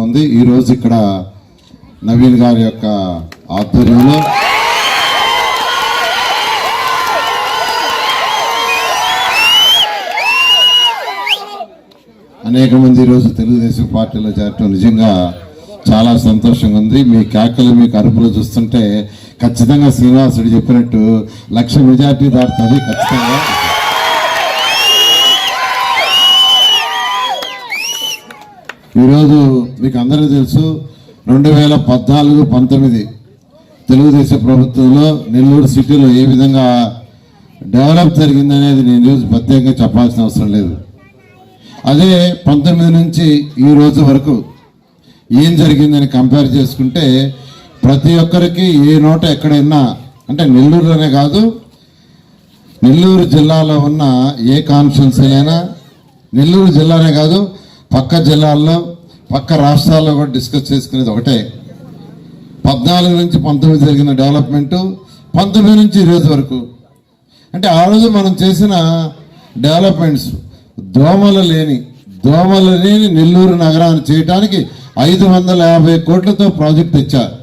ఉంది. ఈరోజు ఇక్కడ నవీన్ గారి యొక్క ఆధ్వర్యంలో అనేక మంది ఈరోజు తెలుగుదేశం పార్టీలో చేరటం నిజంగా చాలా సంతోషంగా ఉంది. మీ కేకలు మీకు అరుపులు చూస్తుంటే ఖచ్చితంగా శ్రీనివాసుడు చెప్పినట్టు 1,00,000 మెజార్టీ దాటుతుంది ఖచ్చితంగా. ఈరోజు మీకు అందరికీ తెలుసు 2014-19 తెలుగుదేశం ప్రభుత్వంలో నెల్లూరు సిటీలో ఏ విధంగా డెవలప్ జరిగిందనేది నేను ఈరోజు ప్రత్యేకంగా చెప్పాల్సిన అవసరం లేదు. అదే 19 నుంచి ఈ రోజు వరకు ఏం జరిగిందని కంపేర్ చేసుకుంటే ప్రతి ఒక్కరికి ఏ నోట ఎక్కడైనా అంటే నెల్లూరులోనే కాదు నెల్లూరు జిల్లాలో ఉన్న ఏ కాన్స్టిట్యున్సీ అయినా నెల్లూరు జిల్లానే కాదు పక్క జిల్లాల్లో పక్క రాష్ట్రాల్లో కూడా డిస్కస్ చేసుకునేది ఒకటే. 14 నుంచి 19 జరిగిన డెవలప్మెంటు 19 నుంచి ఈ రోజు వరకు అంటే ఆ రోజు మనం చేసిన డెవలప్మెంట్స్ దోమలు లేని నెల్లూరు నగరాన్ని చేయడానికి 550 కోట్లతో ప్రాజెక్ట్ తెచ్చారు.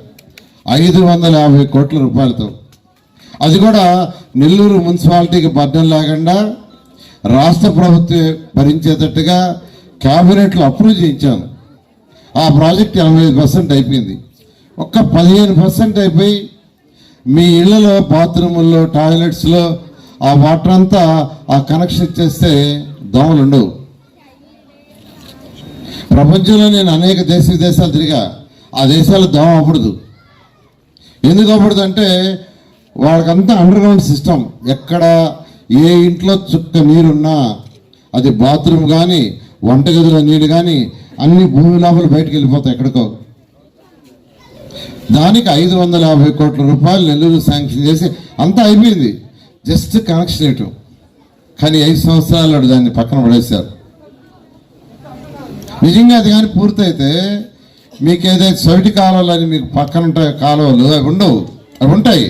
550 కోట్ల రూపాయలతో. అది కూడా నెల్లూరు మున్సిపాలిటీకి బర్డెన్ లేకుండా రాష్ట్ర ప్రభుత్వం భరించేటట్టుగా క్యాబినెట్లో అప్రూవ్ చేయించాను. ఆ ప్రాజెక్ట్ 85% అయిపోయింది. ఒక్క 15% అయిపోయి మీ ఇళ్లలో బాత్రూముల్లో టాయిలెట్స్లో ఆ వాటర్ అంతా ఆ కనెక్షన్ ఇచ్చేస్తే దోమలు ఉండవు. ప్రపంచంలో నేను అనేక విదేశాలు తిరిగా. ఆ దేశాలు దోమ అవ్వదు. ఎందుకు అవ్వదు అంటే వాళ్ళకంతా అండర్ గ్రౌండ్ సిస్టమ్. ఎక్కడ ఏ ఇంట్లో చుక్క నీరున్నా అది బాత్రూమ్ కానీ వంటగదిలో నీళ్ళు కానీ అన్ని భూమి లోపల బయటకు వెళ్ళిపోతాయి ఎక్కడికో. దానికి 550 కోట్ల రూపాయలు నెల్లూరు శాంక్షన్ చేసి అంతా అయిపోయింది. జస్ట్ కనెక్షన్ ఇవ్వటం. కానీ 5 సంవత్సరాలు దాన్ని పక్కన పడేశారు. నిజంగా అది కానీ పూర్తయితే మీకు ఏదైతే సవిటి కాలువలు అని మీకు పక్కన ఉంటాయి కాలువలు అవి ఉండవు. అవి ఉంటాయి.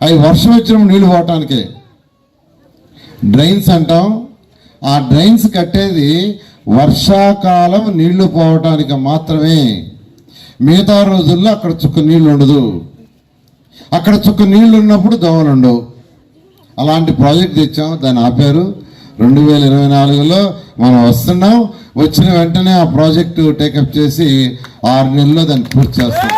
అవి వర్షం వచ్చినప్పుడు నీళ్లు పోవటానికే డ్రైన్స్ అంటాం. ఆ డ్రైన్స్ కట్టేది వర్షాకాలం నీళ్లు పోవటానికి మాత్రమే. మిగతా రోజుల్లో అక్కడ చుక్క నీళ్లు ఉండదు. అక్కడ చుక్క నీళ్లు ఉన్నప్పుడు దోమలు ఉండవు. అలాంటి ప్రాజెక్ట్ తెచ్చాం. దాన్ని ఆపారు. 2024లో మనం వస్తున్నాం. వచ్చిన వెంటనే ఆ ప్రాజెక్టు టేకప్ చేసి 6 నెలల్లో దాన్ని పూర్తి చేస్తాం.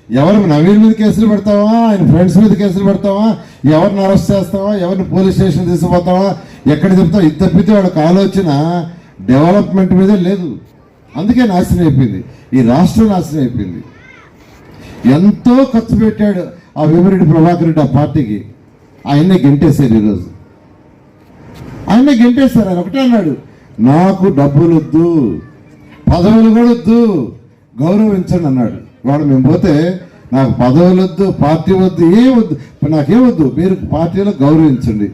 ఎవరు నవీన్ మీద కేసులు పెడతావా, ఆయన ఫ్రెండ్స్ మీద కేసులు పెడతావా, ఎవరిని అరెస్ట్ చేస్తావా, ఎవరిని పోలీస్ స్టేషన్ తీసుకుపోతావా, ఎక్కడ చెప్తావా? ఇది తప్పితే వాళ్ళకి ఆలోచన డెవలప్మెంట్ మీద లేదు. అందుకే నాశనం అయిపోయింది. ఈ రాష్ట్రం నాశనం అయిపోయింది. ఎంతో ఖర్చు పెట్టాడు ఆ వేమిరెడ్డి ప్రభాకర్ రెడ్డి ఆ పార్టీకి. ఆయన్నే గెంటేశారు. ఈరోజు ఆయన్నే గెంటేశారు. ఆయన ఒకటే అన్నాడు, నాకు డబ్బులు వద్దు, పదవులు కూడా వద్దు, గౌరవించండి అన్నాడు. వాడు మేము పోతే నాకు పదవులు వద్దు, పార్టీ వద్దు, ఏ వద్దు, నాకేమొద్దు, మీరు పార్టీలో గౌరవించండి.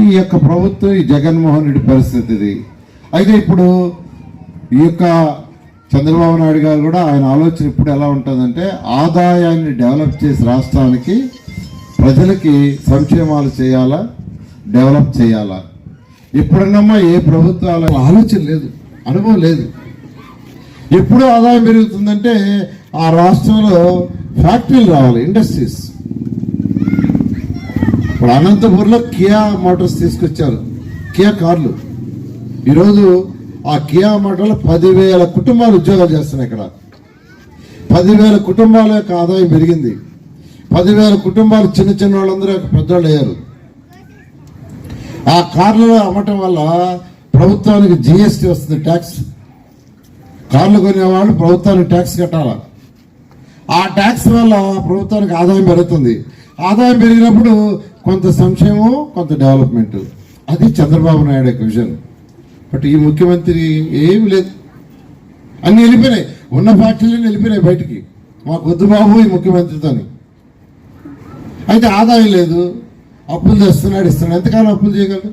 ఈ యొక్క ప్రభుత్వం ఈ జగన్మోహన్ రెడ్డి పరిస్థితి ఇది. అయితే ఇప్పుడు ఈ యొక్క చంద్రబాబు నాయుడు గారు కూడా ఆయన ఆలోచన ఇప్పుడు ఎలా ఉంటుందంటే ఆదాయాన్ని డెవలప్ చేసి రాష్ట్రానికి ప్రజలకి సంక్షేమాలు చేయాలా, డెవలప్ చేయాలా. ఎప్పుడన్నా ఏ ప్రభుత్వాల ఆలోచన లేదు, అనుభవం లేదు. ఎప్పుడు ఆదాయం పెరుగుతుందంటే ఆ రాష్ట్రంలో ఫ్యాక్టరీలు రావాలి, ఇండస్ట్రీస్. ఇప్పుడు అనంతపూర్లో కియా మోటార్స్ తీసుకొచ్చారు, కియా కార్లు. ఈరోజు ఆ కియా మోటార్లో 10,000 కుటుంబాలు ఉద్యోగాలు చేస్తున్నాయి. ఇక్కడ 10,000 కుటుంబాల యొక్క ఆదాయం పెరిగింది. 10,000 కుటుంబాలు చిన్న చిన్న వాళ్ళందరూ పెద్దవాళ్ళు అయ్యారు. ఆ కార్లలో అమ్మటం వల్ల ప్రభుత్వానికి జిఎస్టీ వస్తుంది, ట్యాక్స్. కార్లు కొనేవాళ్ళు ప్రభుత్వానికి ట్యాక్స్ కట్టాలి. ఆ ట్యాక్స్ వల్ల ప్రభుత్వానికి ఆదాయం పెరుగుతుంది. ఆదాయం పెరిగినప్పుడు కొంత సంక్షేమం, కొంత డెవలప్మెంట్. అది చంద్రబాబు నాయుడు యొక్క విజన్. బట్ ఈ ముఖ్యమంత్రి ఏమి లేదు, అన్ని వెళ్ళిపోయినాయి. ఉన్న పార్టీలన్నీ వెళ్ళిపోయినాయి బయటికి. మాకు వద్దు బాబు ఈ ముఖ్యమంత్రితోని. అయితే ఆదాయం లేదు, అప్పులు తెస్తున్నాడు, ఇస్తున్నాడు. ఎంతకాలం అప్పులు చేయగలరు?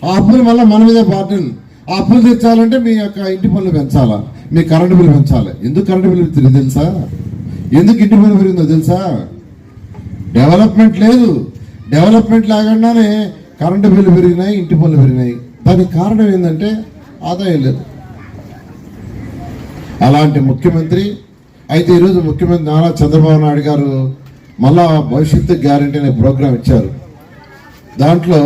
ఆ అప్పులు మళ్ళీ మన మీదే బాధ్యత. ఆ అప్పులు తెచ్చాలంటే మీ యొక్క ఇంటి పనులు పెంచాలా, మీ కరెంటు బిల్లు పెంచాలి. ఎందుకు కరెంటు బిల్లు పెరిగింది తెలుసా? ఎందుకు ఇంటి పన్ను పెరిగిందో తెలుసా? డెవలప్మెంట్ లేదు. డెవలప్మెంట్ లేకుండానే కరెంటు బిల్లు పెరిగినాయి, ఇంటి పనులు పెరిగినాయి. దానికి కారణం ఏంటంటే ఆదాయం లేదు. అలాంటి ముఖ్యమంత్రి అయితే ఈరోజు ముఖ్యమంత్రి నారా చంద్రబాబు నాయుడు గారు మళ్ళా భవిష్యత్తు గ్యారంటీ అనే ప్రోగ్రాం ఇచ్చారు. దాంట్లో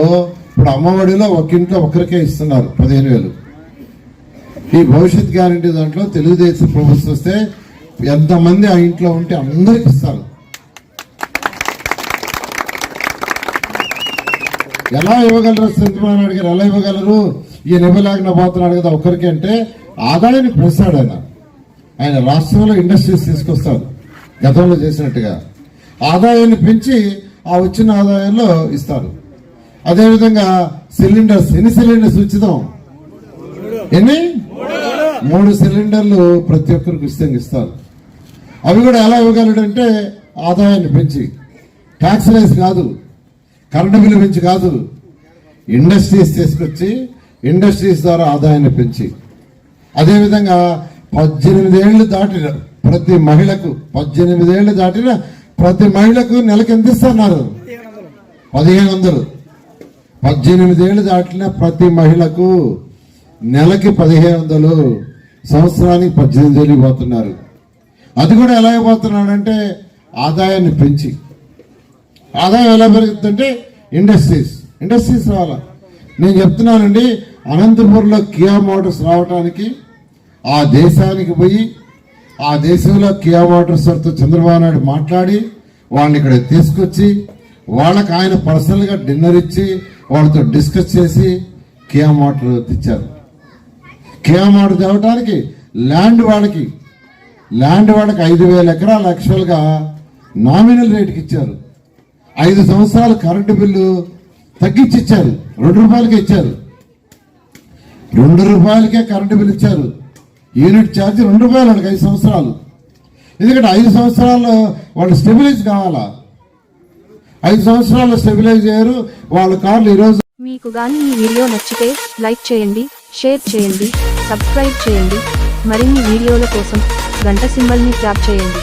ఇప్పుడు అమ్మఒడిలో ఒక ఇంట్లో ఒకరికే ఇస్తున్నారు 15,000. ఈ భవిష్యత్ గ్యారంటీ దాంట్లో తెలుగుదేశం ప్రభుత్వం వస్తే ఎంతమంది ఆ ఇంట్లో ఉంటే అందరికి ఇస్తారు. ఎలా ఇవ్వగలరు చంద్రబాబు నాయుడు గారు, ఎలా ఇవ్వగలరు? ఈయన ఇవ్వలేకుండా పోతున్నాడు కదా ఒకరికి అంటే ఆదాయాన్ని పెంచాడు ఆయన రాష్ట్రంలో ఇండస్ట్రీస్ తీసుకొస్తారు గతంలో చేసినట్టుగా. ఆదాయాన్ని పెంచి ఆ వచ్చిన ఆదాయంలో ఇస్తారు. అదేవిధంగా సిలిండర్స్, ఎన్ని సిలిండర్స్ ఉచితం? 3 సిలిండర్లు ప్రతి ఒక్కరికి ఉచితంగా ఇస్తారు. అవి కూడా ఎలా ఇవ్వగలడంటే ఆదాయాన్ని పెంచి, ట్యాక్స్ రైజ్ కాదు, కరెంటు బిల్లు పెంచి కాదు, ఇండస్ట్రీస్ తీసుకొచ్చి ఇండస్ట్రీస్ ద్వారా ఆదాయాన్ని పెంచి. అదేవిధంగా 18 ఏళ్ళు దాటిన ప్రతి మహిళకు 18 ఏళ్ళు దాటిన ప్రతి మహిళకు నెలకు ఎంత ఇస్తున్నారు? 1,500. 18 ఏళ్ళు దాటిన ప్రతి మహిళకు నెలకి 1,500, సంవత్సరానికి 18,000 పోతున్నారు. అది కూడా ఎలా అయిపోతున్నాడంటే ఆదాయాన్ని పెంచి. ఆదాయం ఎలా పెరుగుతుందంటే ఇండస్ట్రీస్ రావాలా. నేను చెప్తున్నానండి, అనంతపురంలో కియా మోటార్స్ రావడానికి ఆ దేశానికి పోయి ఆ దేశంలో కియా మోటార్స్తో చంద్రబాబు నాయుడు మాట్లాడి వాళ్ళని ఇక్కడ తీసుకొచ్చి వాళ్ళకి ఆయన పర్సనల్గా డిన్నర్ ఇచ్చి వాళ్ళతో డిస్కస్ చేసి కియా మోటార్ తెచ్చారు. కియా మోటార్ తేవడానికి ల్యాండ్ వాళ్ళకి 5,000 ఎకరాలు యాక్చువల్గా నామినల్ రేటుకి ఇచ్చారు. 5 సంవత్సరాలు కరెంటు బిల్లు తగ్గించి ఇచ్చారు. 2 రూపాయలకే ఇచ్చారు. 2 రూపాయలకే కరెంటు బిల్లు ఇచ్చారు. యూనిట్ ఛార్జ్ 2 రూపాయలు వాళ్ళకి 5 సంవత్సరాలు. ఎందుకంటే 5 సంవత్సరాల్లో వాళ్ళు స్టెబిలైజ్ కావాలా. 5 సంవత్సరాల్లో స్టెబిలైజ్ అయ్యారు. వాళ్ళ కార్లు ఈరోజు. మీకు గాని ఈ వీడియో నచ్చితే లైక్ చేయండి, షేర్ చేయండి, సబ్స్క్రైబ్ చేయండి. మరిన్ని వీడియోల కోసం గంట సింబల్ని ట్యాప్ చేయండి.